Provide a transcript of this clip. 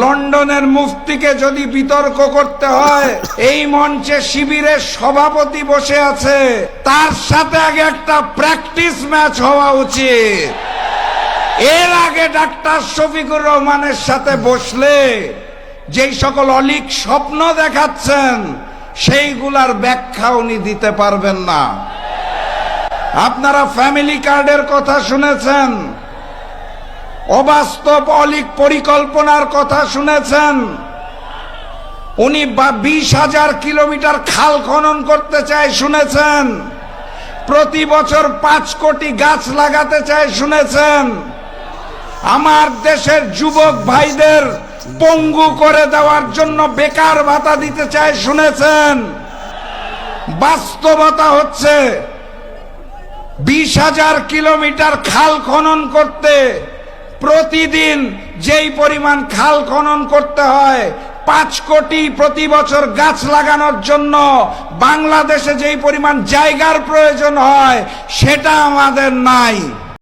লন্ডনের মুফতিকে যদি বিতর্ক করতে হয়, এই মঞ্চে শিবিরের সভাপতি বসে আছে, তার সাথে আগে একটা প্র্যাকটিস ম্যাচ হওয়া উচিত। এর আগে ডাক্তার শফিকুর রহমানের সাথে বসলে যেই সকল অলীক স্বপ্ন দেখাচ্ছেন সেইগুলার ব্যাখ্যা উনি দিতে পারবেন না। আপনারা ফ্যামিলি কার্ডের কথা শুনেছেন, অবাস্তব অলীক পরিকল্পনার কথা শুনেছেন। উনি 20,000 কিলোমিটার খাল খনন করতে চায় শুনেছেন, প্রতি বছর 5 কোটি গাছ লাগাতে চায় শুনেছেন, আমার দেশের যুবক ভাইদের পঙ্গু করে দেওয়ার জন্য বেকার ভাতা দিতে চায় শুনেছেন। বাস্তবতা হচ্ছে 20,000 কিলোমিটার খাল খনন করতে প্রতিদিন যেই পরিমাণ খাল খনন করতে হয়, 5 কোটি প্রতি বছর গাছ লাগানোর জন্য বাংলাদেশে যেই পরিমাণ জায়গার প্রয়োজন হয় সেটা আমাদের নাই।